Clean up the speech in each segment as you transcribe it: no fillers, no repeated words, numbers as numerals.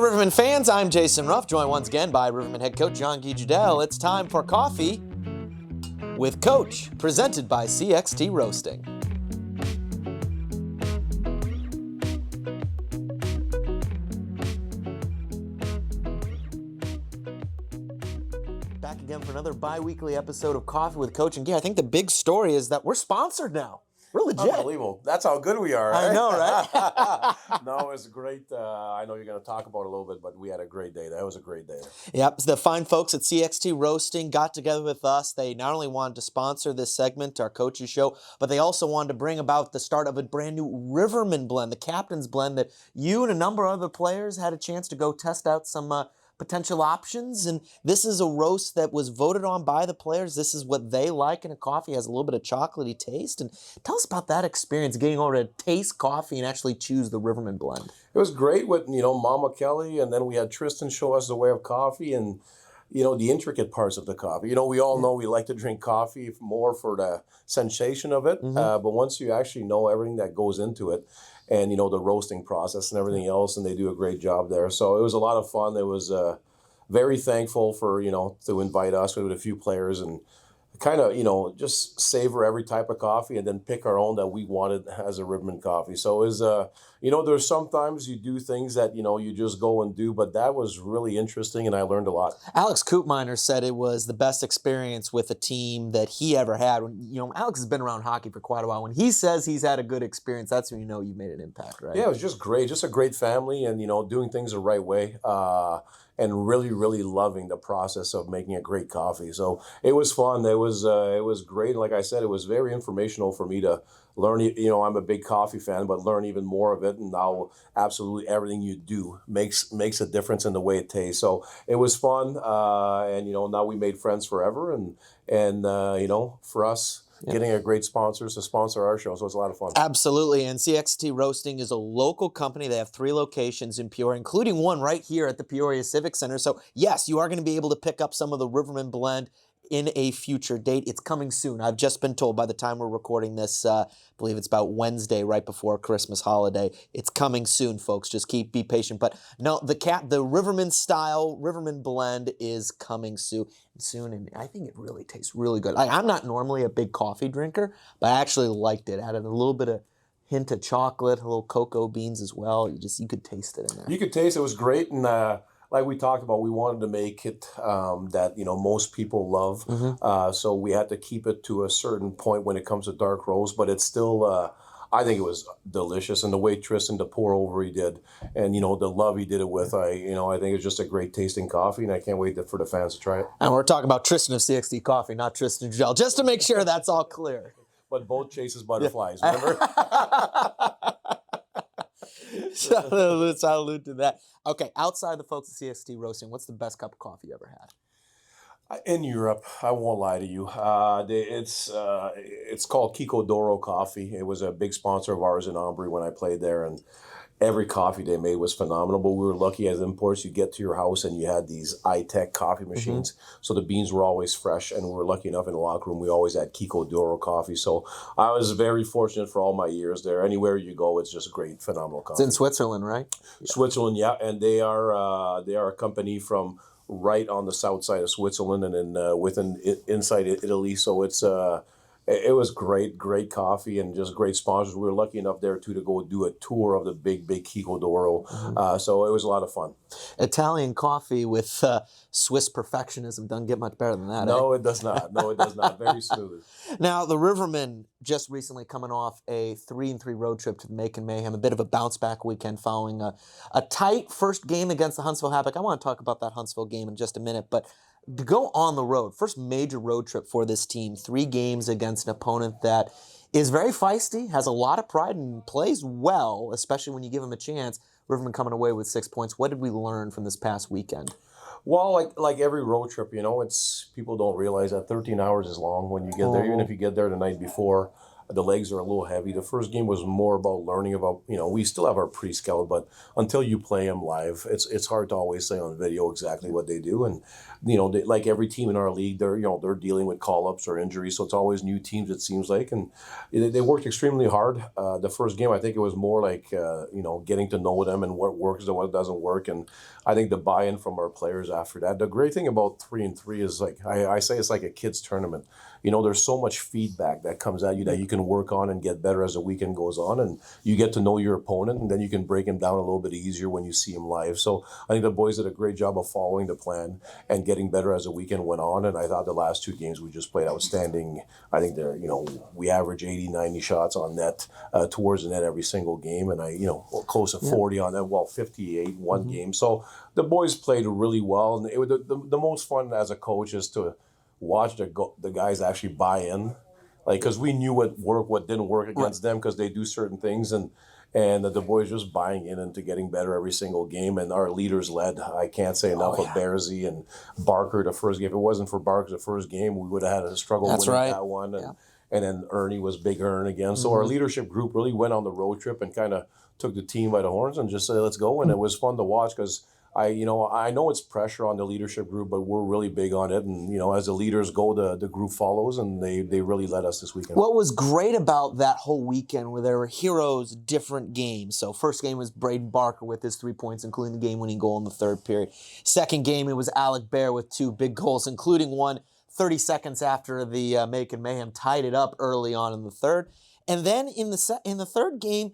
Riverman fans, I'm Jason Ruff, joined once again by Riverman head coach Jean-Guy Judel. It's time for Coffee with Coach, presented by CxT Roasting. Back again for another bi-weekly episode of Coffee with Coach. And I think the big story is that we're sponsored now. We're legit. Unbelievable. That's how good we are. I know, right? No, it's great. I know you're going to talk about it a little bit, but we had a great day. That was a great day. Yep. The fine folks at CxT Roasting got together with us. They not only wanted to sponsor this segment, our coaches show, but they also wanted to bring about the start of a brand new Riverman blend, the Captain's Blend, that you and a number of other players had a chance to go test out some potential options. And this is a roast that was voted on by the players. This is what they like in a coffee. It has a little bit of chocolatey taste. And tell us about that experience, getting over to taste coffee and actually choose the Riverman blend. It was great with, Mama Kelly, and then we had Tristan show us the way of coffee and, the intricate parts of the coffee. We all know we like to drink coffee more for the sensation of it. But once you actually know everything that goes into it, and, the roasting process and everything else, and they do a great job there. So it was a lot of fun. It was very thankful for, to invite us with a few players and kind of, just savor every type of coffee and then pick our own that we wanted as a Riverman coffee. So it was, there's sometimes you do things that, you just go and do, but that was really interesting and I learned a lot. Alex Koopminer said it was the best experience with a team that he ever had. Alex has been around hockey for quite a while. When he says he's had a good experience, that's when you know you've made an impact, right? Yeah, it was just great. Just a great family and, doing things the right way. And really, really loving the process of making a great coffee. So it was fun. It was great. Like I said, it was very informational for me to learn. I'm a big coffee fan, but learn even more of it. And now, absolutely everything you do makes a difference in the way it tastes. So it was fun. And now we made friends forever. And for us, getting a great sponsors to sponsor our show. So it's a lot of fun. Absolutely. And CxT Roasting is a local company. They have 3 locations in Peoria, including one right here at the Peoria Civic Center. So yes, you are going to be able to pick up some of the Riverman blend in a future date. It's coming soon. I've just been told by the time we're recording this, I believe it's about Wednesday, right before Christmas holiday. It's coming soon, folks. Just be patient. But no, the Riverman style, Riverman blend is coming soon, and I think it really tastes really good. I'm not normally a big coffee drinker, but I actually liked it. Added a little bit of hint of chocolate, a little cocoa beans as well. You could taste it in there. You could taste it. It was great, and like we talked about, we wanted to make it that most people love. So we had to keep it to a certain point when it comes to dark roast, but it's still. I think it was delicious, and the way Tristan to pour over he did, and the love he did it with. I think it's just a great tasting coffee, and I can't wait for the fans to try it. And we're talking about Tristan of CxT Coffee, not Tristan Gel, just to make sure that's all clear. But both chases butterflies, remember? So let's allude to that. Okay, outside the folks at CxT Roasting, what's the best cup of coffee you ever had? In Europe, I won't lie to you. It's called Kiko Doro Coffee. It was a big sponsor of ours in Ambry when I played there, and every coffee they made was phenomenal. But we were lucky as imports. You get to your house and you had these high-tech coffee machines, so the beans were always fresh. And we were lucky enough in the locker room, we always had Kiko Doro coffee. So I was very fortunate for all my years there. Anywhere you go, it's just great, phenomenal coffee. It's in Switzerland, right? Switzerland, yeah, and they are a company from right on the south side of Switzerland and then inside Italy. So it was great coffee and just great sponsors. We were lucky enough there too to go do a tour of the big Kiko Doro. So it was a lot of fun. Italian coffee with Swiss perfectionism doesn't get much better than that. No, it does not. No, it does not. Very smooth. Now, the Rivermen just recently coming off a 3-3 road trip to the Macon Mayhem, a bit of a bounce-back weekend following a tight first game against the Huntsville Havoc. I want to talk about that Huntsville game in just a minute, but to go on the road, first major road trip for this team, 3 games against an opponent that is very feisty, has a lot of pride, and plays well, especially when you give them a chance. Riverman coming away with 6 points. What did we learn from this past weekend? Well, like every road trip, it's people don't realize that 13 hours is long when you get there, even if you get there the night before. The legs are a little heavy. The first game was more about learning about, we still have our pre-scout, but until you play them live, it's hard to always say on video exactly what they do. And, like every team in our league, they're dealing with call-ups or injuries. So it's always new teams, it seems like. And they worked extremely hard. The first game, I think it was more like, getting to know them and what works and what doesn't work. And I think the buy-in from our players after that. The great thing about 3-3 is, like I say, it's like a kids tournament. There's so much feedback that comes at you that you can work on and get better as the weekend goes on, and you get to know your opponent, and then you can break him down a little bit easier when you see him live. So I think the boys did a great job of following the plan and getting better as the weekend went on. And I thought the last two games we just played outstanding. I think we average 80, 90 shots on net, towards the net every single game, and close to 40 on that. Well, 58 one game. So the boys played really well, and the most fun as a coach is to watch the guys actually buy in, like, because we knew what worked, what didn't work against them, because they do certain things, and the boys just buying in into getting better every single game. And our leaders led. I can't say enough of Bearsy and Barker the first game. If it wasn't for Barker the first game, we would have had a struggle winning that one. And then Ernie was Big Ern again. So our leadership group really went on the road trip and kind of took the team by the horns and just said, let's go. And it was fun to watch, because I know it's pressure on the leadership group, but we're really big on it. And, as the leaders go, the group follows, and they really led us this weekend. What was great about that whole weekend where there were heroes, different games. So first game was Braden Barker with his 3 points, including the game-winning goal in the third period. Second game, it was Alec Bear with 2 big goals, including one 30 seconds after the Macon Mayhem tied it up early on in the third. And then in the third game,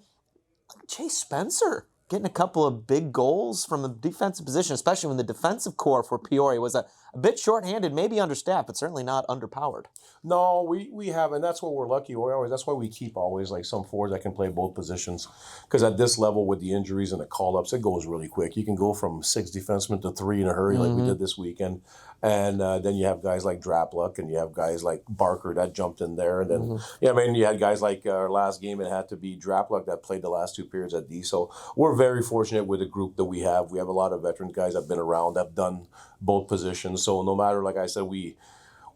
Chase Spencer getting a couple of big goals from a defensive position, especially when the defensive core for Peoria was a bit shorthanded, maybe understaffed, but certainly not underpowered. No, we have, and that's what we're lucky. That's why we keep always like some forwards that can play both positions, because at this level with the injuries and the call-ups, it goes really quick. You can go from 6 defensemen to 3 in a hurry, like we did this weekend. And then you have guys like Drapluck, and you have guys like Barker that jumped in there. And then, you had guys like our last game, it had to be Drapluck that played the last 2 periods at D. So we're very fortunate with the group that we have. We have a lot of veteran guys that have been around, that have done both positions. So no matter, like I said, we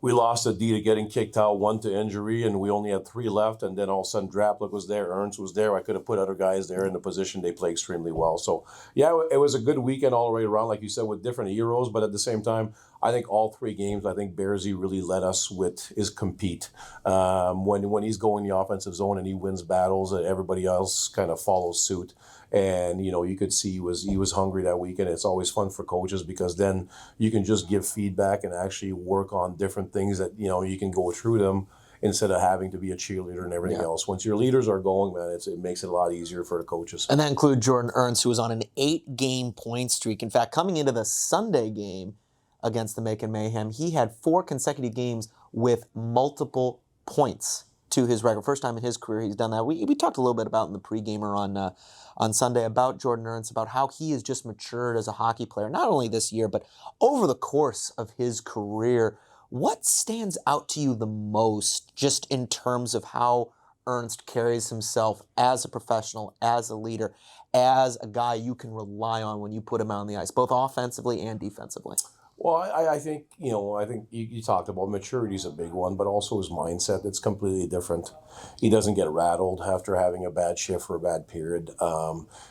lost a D to getting kicked out, 1 to injury, and we only had 3 left. And then all of a sudden, Drapluck was there, Ernst was there. I could have put other guys there in the position. They play extremely well. So, it was a good weekend all the way around, like you said, with different heroes. But at the same time, I think all 3 games, I think Bearsy really led us with his compete. When he's going the offensive zone and he wins battles, everybody else kind of follows suit. And you could see he was hungry that weekend. It's always fun for coaches, because then you can just give feedback and actually work on different things that you can go through them, instead of having to be a cheerleader and everything else. Once your leaders are going, man, it makes it a lot easier for the coaches. And that includes Jordan Ernst, who was on an 8-game point streak. In fact, coming into the Sunday game against the Macon Mayhem, he had 4 consecutive games with multiple points to his record. First time in his career he's done that. We talked a little bit about in the pregamer on Sunday about Jordan Ernst, about how he has just matured as a hockey player, not only this year, but over the course of his career. What stands out to you the most, just in terms of how Ernst carries himself as a professional, as a leader, as a guy you can rely on when you put him out on the ice, both offensively and defensively? Well, I think, you talked about maturity is a big one, but also his mindset. It's completely different. He doesn't get rattled after having a bad shift or a bad period.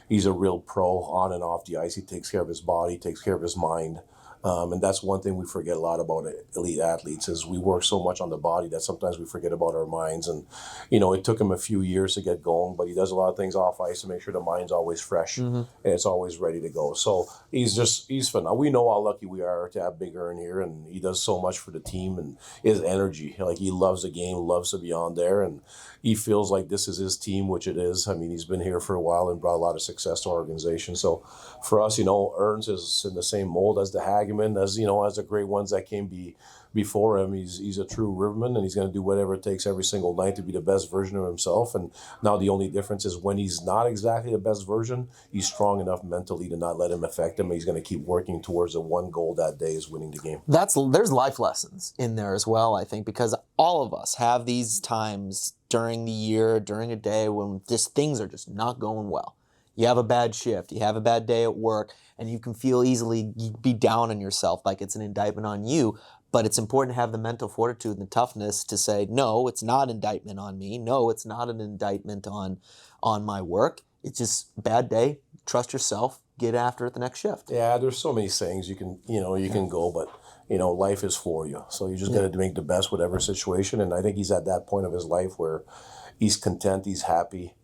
He's a real pro on and off the ice. He takes care of his body, takes care of his mind. And that's one thing we forget a lot about elite athletes, is we work so much on the body that sometimes we forget about our minds. And, it took him a few years to get going, but he does a lot of things off ice to make sure the mind's always fresh and it's always ready to go. So he's phenomenal. We know how lucky we are to have Big Ern here, and he does so much for the team, and his energy, like, he loves the game, loves to be on there, and he feels like this is his team, which it is. I mean, he's been here for a while and brought a lot of success to our organization. So for us, Ernst is in the same mold as the Hageman, as the great ones that came before him. He's a true Riverman, and he's going to do whatever it takes every single night to be the best version of himself. And now the only difference is when he's not exactly the best version, he's strong enough mentally to not let him affect him. He's going to keep working towards the one goal that day, is winning the game. There's life lessons in there as well, I think, because all of us have these times during the year, during a day, when just things are just not going well. You have a bad shift, you have a bad day at work, and you can feel easily be down on yourself, like it's an indictment on you. But it's important to have the mental fortitude and the toughness to say, no, it's not an indictment on me. No, it's not an indictment on my work. It's just a bad day. Trust yourself. Get after it the next shift. Yeah, there's so many things you can, you can go, but life is for you. So you just got to make the best whatever situation. And I think he's at that point of his life where he's content, he's happy.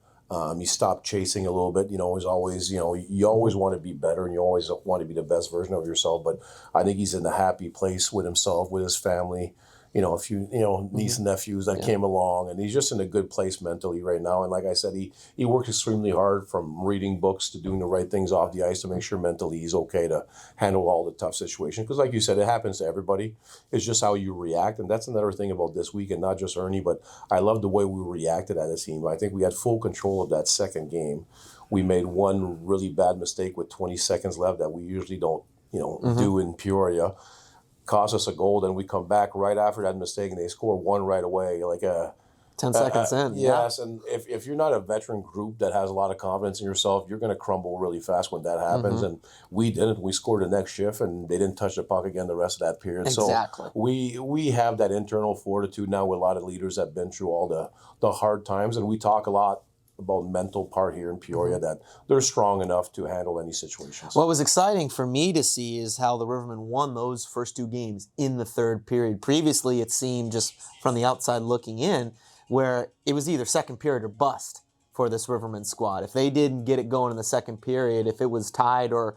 He stopped chasing a little bit. He's always, you always want to be better and you always want to be the best version of yourself. But I think he's in a happy place with himself, with his family. A few, niece and nephews that came along, and he's just in a good place mentally right now. And like I said, he works extremely hard, from reading books to doing the right things off the ice to make sure mentally he's okay to handle all the tough situations. Because like you said, it happens to everybody. It's just how you react. And that's another thing about this week, and not just Ernie, but I love the way we reacted as a team. I think we had full control of that second game. We made one really bad mistake with 20 seconds left that we usually don't, do in Peoria. Cost us a goal, then we come back right after that mistake and they score one right away, like 10 seconds in. Yes, and if you're not a veteran group that has a lot of confidence in yourself, you're going to crumble really fast when that happens. And we didn't. We scored the next shift, and they didn't touch the puck again the rest of that period. Exactly. So we have that internal fortitude now with a lot of leaders that have been through all the hard times, and we talk a lot about mental part here in Peoria, that they're strong enough to handle any situations. What was exciting for me to see is how the Rivermen won those first two games in the third period. Previously, it seemed, just from the outside looking in, where it was either second period or bust for this Rivermen squad. If they didn't get it going in the second period, if it was tied or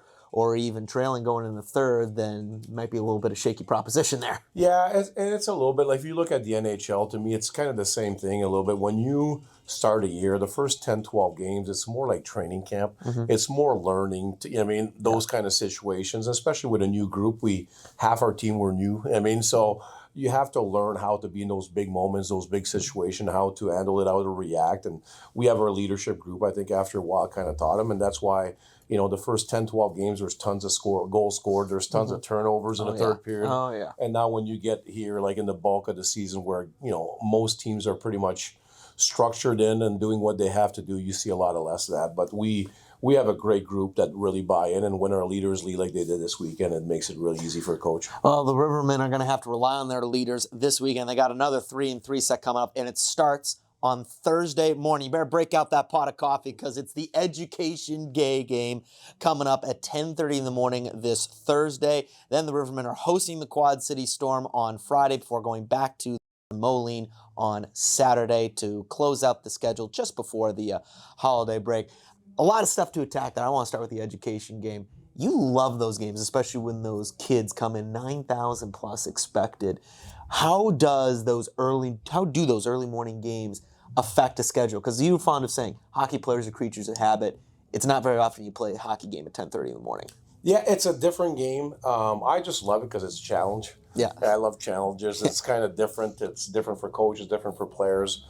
even trailing going in the third, then it might be a little bit of shaky proposition there. Yeah, and it's a little bit like, if you look at the NHL, to me, it's kind of the same thing a little bit. When you start a year, the first 10, 12 games, it's more like training camp. It's more learning, those kind of situations, especially with a new group. Half our team were new. So you have to learn how to be in those big moments, those big situations, how to handle it, how to react. And we have our leadership group, I think, after a while kind of taught them. And that's why, the first 10, 12 games, there's tons of goals scored. There's tons of turnovers in the third period. Oh, yeah. And now when you get here, like in the bulk of the season where, most teams are pretty much structured in and doing what they have to do, you see a lot of less of that. But we have a great group that really buy in, and when our leaders lead like they did this weekend, it makes it really easy for a coach. Well, the Rivermen are going to have to rely on their leaders this weekend. They got another 3-3 set coming up, and it starts on Thursday morning. You better break out that pot of coffee, because it's the Education Day game coming up at 10:30 in the morning this Thursday. Then the Rivermen are hosting the Quad City Storm on Friday before going back to Moline on Saturday to close out the schedule just before the holiday break. A lot of stuff to attack there. I want to start with the education game. You love those games, especially when those kids come in 9,000 plus expected. How do those early morning games affect a schedule? Because you're fond of saying hockey players are creatures of habit. It's not very often you play a hockey game at 10:30 in the morning. Yeah, it's a different game. I just love it because it's a challenge. Yeah. I love challenges. It's kind of different. It's different for coaches, different for players.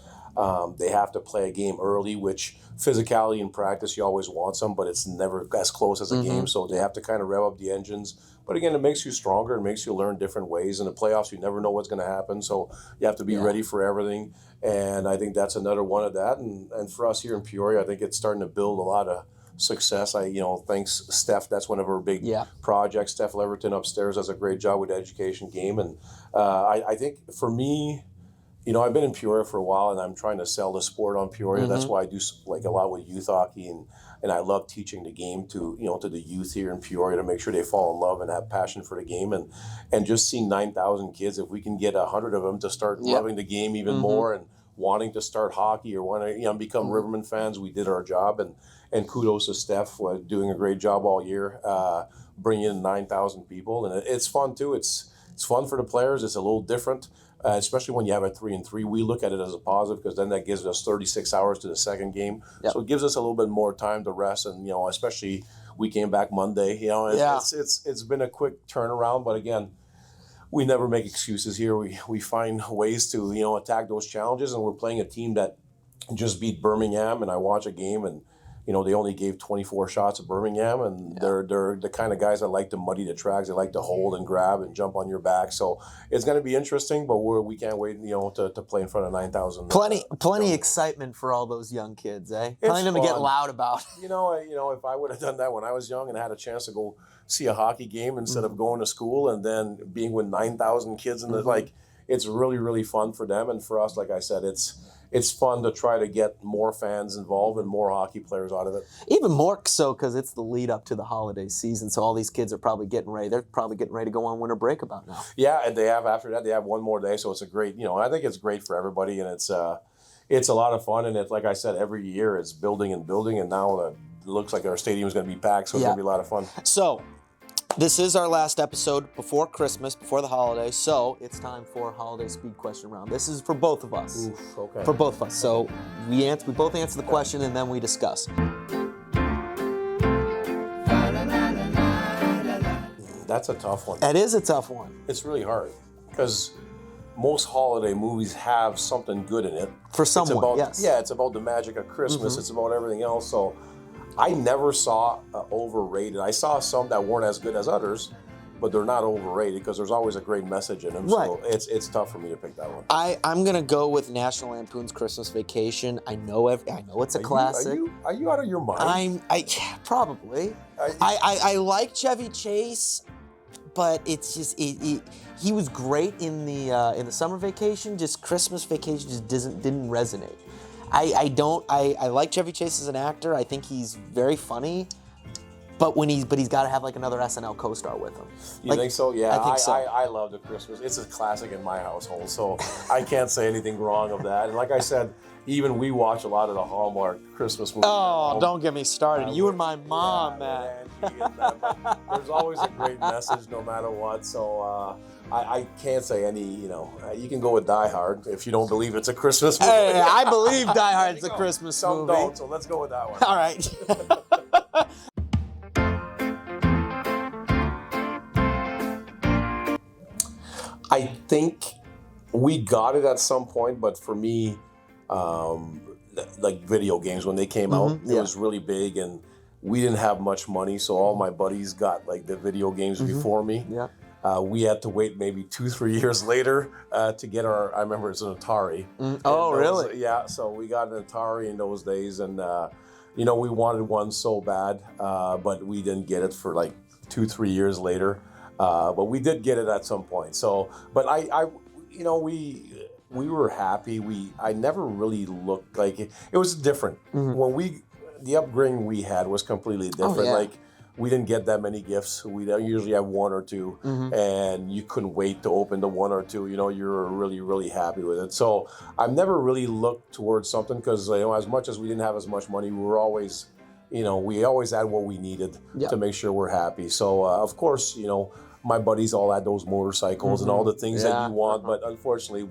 They have to play a game early, which physicality in practice, you always want some, but it's never as close as a game. So they have to kind of rev up the engines. But again, it makes you stronger. It makes you learn different ways. In the playoffs, you never know what's going to happen. So you have to be ready for everything. And I think that's another one of that. And for us here in Peoria, I think it's starting to build a lot of success. Thanks Steph. That's one of our big projects. Steph Leverton upstairs does a great job with the education game. And I think for me, I've been in Peoria for a while, and I'm trying to sell the sport on Peoria. That's why I do like a lot with youth hockey, and I love teaching the game to to the youth here in Peoria to make sure they fall in love and have passion for the game, and just seeing 9,000 kids, if we can get 100 of them to start loving the game even more and wanting to start hockey or want to become Rivermen fans, we did our job, and kudos to Steph for doing a great job all year, bringing in 9,000 people, and it's fun too. It's fun for the players. It's a little different. Especially when you have a 3-3, we look at it as a positive because then that gives us 36 hours to the second game. So it gives us a little bit more time to rest, and especially we came back Monday. It's been a quick turnaround, but again, we never make excuses here. We find ways to attack those challenges, and we're playing a team that just beat Birmingham, and I watch a game and they only gave 24 shots at Birmingham, and they're the kind of guys that like to muddy the tracks. They like to hold and grab and jump on your back. So it's going to be interesting, but we can't wait, to play in front of 9,000. Plenty excitement for all those young kids, eh? Telling them to get fun. loud about it. If I would have done that when I was young and had a chance to go see a hockey game instead of going to school and then being with 9,000 kids, and it's really, really fun for them and for us. Like I said, it's fun to try to get more fans involved and more hockey players out of it. Even more so because it's the lead up to the holiday season, so all these kids are probably getting ready. They're probably getting ready to go on winter break about now. Yeah, and after that they have one more day, so it's a great. I think it's great for everybody, and it's a lot of fun. And it's like I said, every year it's building and building, and now it looks like our stadium is going to be packed, so it's going to be a lot of fun. So, this is our last episode before Christmas, before the holidays, so it's time for holiday speed question round. This is for both of us. Oof, okay. For both of us. So we both answer the question and then we discuss. That's a tough one. That is a tough one. It's really hard because most holiday movies have something good in it. For someone, yes. Yeah, it's about the magic of Christmas. It's about everything else. So I never saw overrated. I saw some that weren't as good as others, but they're not overrated because there's always a great message in them. Right. So it's tough for me to pick that one. I'm gonna go with National Lampoon's Christmas Vacation. I know it's a classic. Are you out of your mind? Probably. I like Chevy Chase, but it's just he was great in the Summer Vacation. Just Christmas Vacation just didn't resonate. I like Chevy Chase as an actor. I think he's very funny, but he's got to have like another SNL co-star with him. You think so? Yeah, I think so. I love the Christmas. It's a classic in my household, so I can't say anything wrong of that. And like I said, even we watch a lot of the Hallmark Christmas movies. Oh, don't get me started. You and my mom, man. There's always a great message no matter what. So I can't say any, you can go with Die Hard if you don't believe it's a Christmas movie. Hey, I believe Die Hard's a Christmas Some movie. don't, so let's go with that one. All right. I think we got it at some point, but for me, like video games, when they came out, it was really big, and we didn't have much money, so all my buddies got like the video games before me. Yeah. We had to wait maybe 2-3 years later to get I remember it's an Atari. Oh, really? Yeah, so we got an Atari in those days, and we wanted one so bad, but we didn't get it for like 2-3 years later. But we did get it at some point. So, but we were happy. I never really looked like it. It was different. When the upbringing we had was completely different. Oh, yeah. Like we didn't get that many gifts. We usually have one or two, and you couldn't wait to open the one or two. You were really, really happy with it. So I've never really looked towards something because as much as we didn't have as much money, we were always, we always had what we needed to make sure we're happy. So of course, my buddies all had those motorcycles and all the things that you want, but unfortunately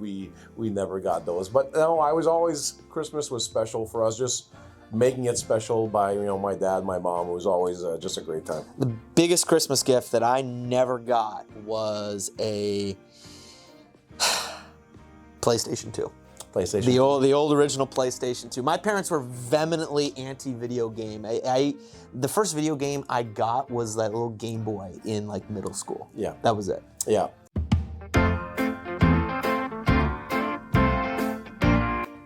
we never got those. But Christmas was special for us, just making it special by my dad, my mom. It was always just a great time. The biggest Christmas gift that I never got was a PlayStation 2. PlayStation. The old original PlayStation 2. My parents were vehemently anti-video game. The first video game I got was that little Game Boy in like middle school. Yeah. That was it. Yeah.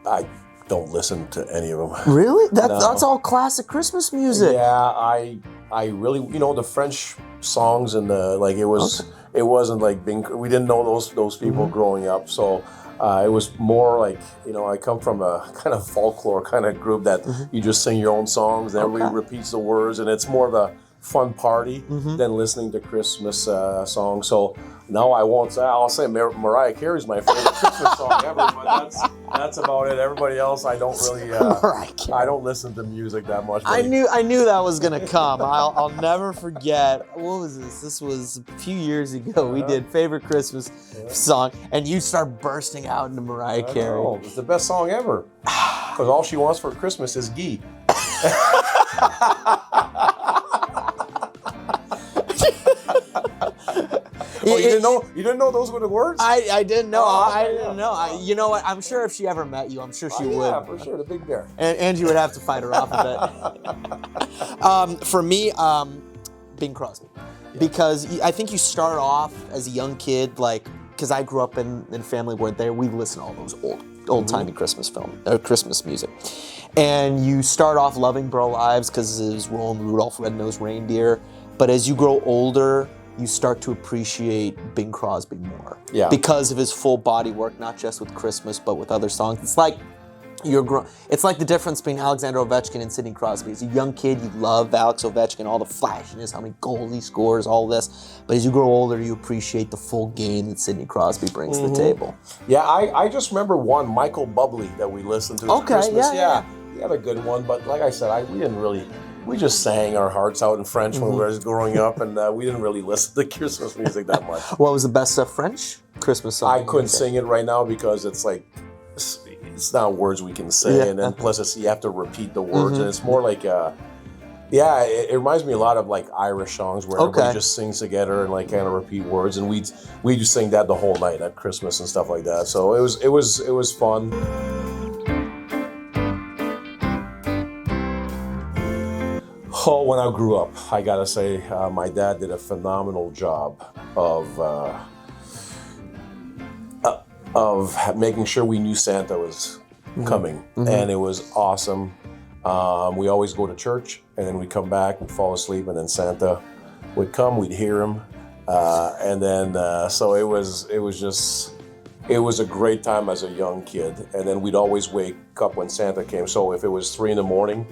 I don't listen to any of them. Really? No. That's all classic Christmas music. Yeah, I really, the French songs and it wasn't like we didn't know those people growing up, so it was more like, I come from a kind of folklore kind of group that you just sing your own songs and everybody repeats the words, and it's more of a fun party than listening to Christmas songs. So no, I won't say. I'll say Mariah Carey's my favorite Christmas song ever, but that's about it. Everybody else, I don't really. I don't listen to music that much. I knew that was gonna come. I'll never forget. What was this? This was a few years ago. We did favorite Christmas song, and you start bursting out into Mariah Carey. Oh, it's the best song ever. Because all she wants for Christmas is ghee. Oh, you didn't know those were the words? I didn't know. Oh, I okay, didn't yeah. know. You know what? I'm sure if she ever met you, I'm sure she would. Yeah, for sure, the big bear. And Angie would have to fight her off a bit. For me, Bing Crosby. Because I think you start off as a young kid, like, because I grew up in a family where we listen to all those old-timey Christmas music. And you start off loving Bro Lives because it was rolling Rudolph Red-Nosed Reindeer. But as you grow older, you start to appreciate Bing Crosby more. Yeah. Because of his full body work, not just with Christmas, but with other songs. It's like it's like the difference between Alexander Ovechkin and Sidney Crosby. As a young kid, you love Alex Ovechkin, all the flashiness, how many goals he scores, all this. But as you grow older, you appreciate the full game that Sidney Crosby brings to the table. Yeah, I just remember one, Michael Bublé, that we listened to for Christmas. Yeah, he had a good one, but like I said, we just sang our hearts out in French when we were growing up, and we didn't really listen to Christmas music that much. What was the best French Christmas song? I couldn't sing it right now because it's like, it's not words we can say, and then plus you have to repeat the words, and it's more like, it reminds me a lot of like Irish songs where everybody just sings together and like kind of repeat words, and we just sing that the whole night at Christmas and stuff like that. So it was fun. Oh, when I grew up, I gotta say, my dad did a phenomenal job of making sure we knew Santa was coming, and it was awesome. We always go to church, and then we'd come back, we'd fall asleep, and then Santa would come, we'd hear him, and then so it was a great time as a young kid. And then we'd always wake up when Santa came. So if it was 3 a.m,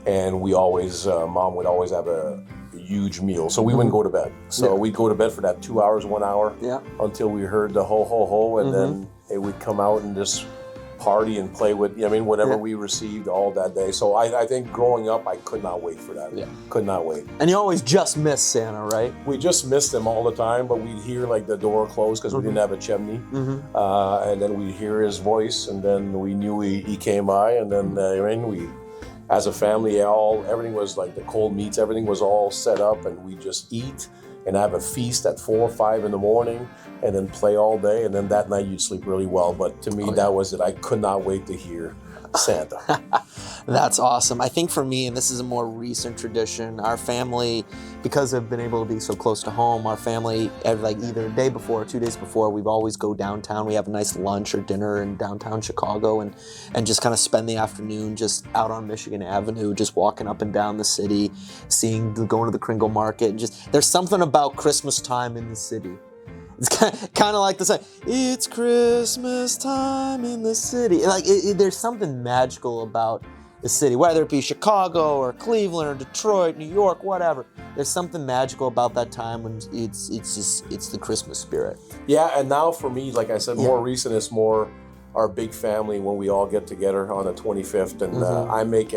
and we always, Mom would always have a huge meal, so we wouldn't go to bed. So we'd go to bed for that 2 hours, 1 hour, until we heard the ho ho ho, and then it would come out and just party and play with, whatever we received all that day. So I think growing up, I could not wait for that. Could not wait. And you always just miss Santa, right? We just missed him all the time, but we'd hear like the door close because we didn't have a chimney, and then we'd hear his voice, and then we knew he came by, and then we, as a family, everything was like the cold meats, everything was all set up, and we just eat and have a feast at 4 or 5 in the morning, and then play all day, and then that night you'd sleep really well. But to me, that was it. I could not wait to hear Santa. That's awesome. I think for me, and this is a more recent tradition, our family, because I've been able to be so close to home, our family, like either a day before or 2 days before, we've always go downtown. We have a nice lunch or dinner in downtown Chicago, and just kind of spend the afternoon just out on Michigan Avenue, just walking up and down the city, going to the Kringle Market, and just, there's something about Christmas time in the city. It's kind of like the saying, "It's Christmas time in the city." Like there's something magical about the city, whether it be Chicago or Cleveland or Detroit, New York, whatever. There's something magical about that time when it's the Christmas spirit. Yeah, and now for me, like I said, more recent, it's more our big family when we all get together on the 25th, and I make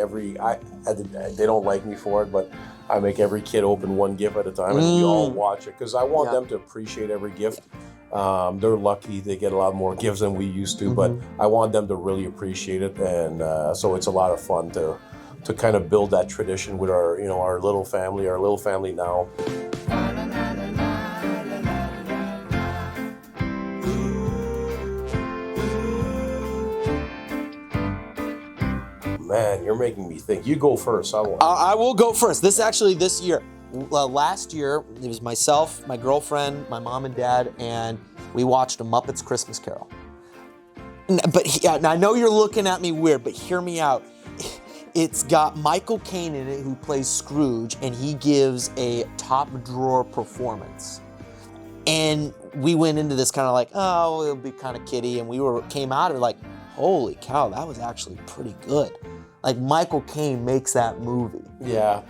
they don't like me for it, but I make every kid open one gift at a time, and we all watch it, because I want them to appreciate every gift. They're lucky they get a lot more gifts than we used to, but I want them to really appreciate it, and so it's a lot of fun to kind of build that tradition with our little family now. Man, you're making me think. You go first. I will go first. This year. Last year, it was myself, my girlfriend, my mom and dad, and we watched A Muppets Christmas Carol. But I know you're looking at me weird, but hear me out. It's got Michael Caine in it, who plays Scrooge, and he gives a top drawer performance. And we went into this kind of like, oh, it'll be kind of kiddie, and we came out of it like, holy cow, that was actually pretty good. Like, Michael Caine makes that movie. Yeah.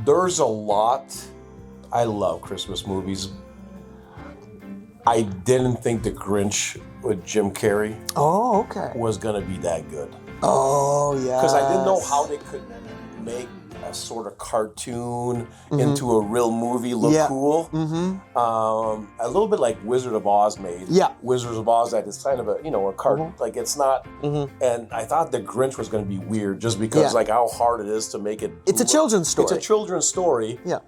There's a lot. I love Christmas movies. I didn't think The Grinch with Jim Carrey was going to be that good. Oh, yeah. Because I didn't know how they could make a sort of cartoon into a real movie look cool. A little bit like Wizard of Oz made. Yeah. Wizard of Oz, that is kind of a cartoon. Like, it's not. And I thought The Grinch was going to be weird just because like how hard it is to make it. It's a children's story. It's a children's story. Yeah.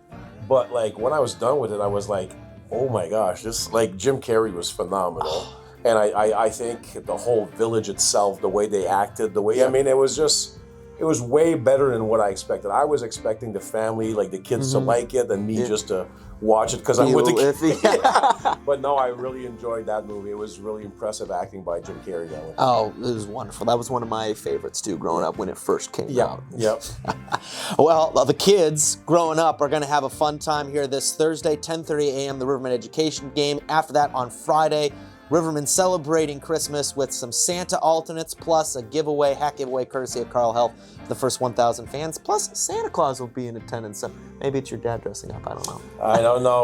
But like when I was done with it, I was like, oh my gosh, this like Jim Carrey was phenomenal. And I think the whole village itself, the way they acted, the way, I mean, it was way better than what I expected. I was expecting the family, like the kids to like it and me just to watch it because I'm with the kids. Yeah. But no, I really enjoyed that movie. It was really impressive acting by Jim Carrey that way. Oh, it was wonderful. That was one of my favorites too, growing up when it first came out. Yep. Well, the kids growing up are going to have a fun time here this Thursday, 10:30 a.m., the Riverman Education game. After that, on Friday, Riverman celebrating Christmas with some Santa alternates, plus a giveaway, hat giveaway courtesy of Carl Health for the first 1,000 fans. Plus, Santa Claus will be in attendance, so maybe it's your dad dressing up. I don't know. I don't know.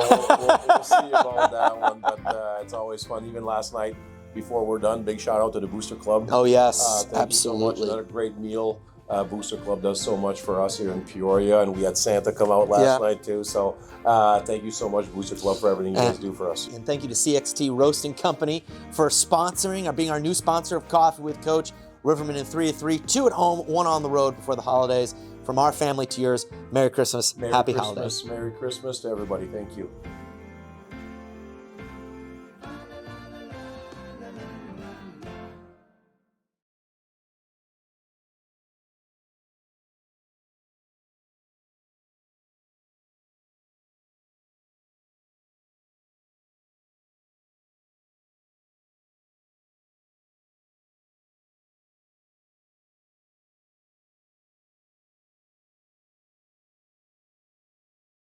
We'll see about that one, but it's always fun. Even last night, before we're done, big shout out to the Booster Club. Oh, yes, thank absolutely. you so much. Another great meal. Booster Club does so much for us here in Peoria, and we had Santa come out last night too. So thank you so much, Booster Club, for everything you guys do for us. And thank you to CxT Roasting Company for sponsoring, or being our new sponsor of Coffee with Coach. Riverman in 3 at 3, 2 at home, 1 on the road before the holidays. From our family to yours, Merry Christmas, Happy Holidays. Merry Christmas to everybody. Thank you.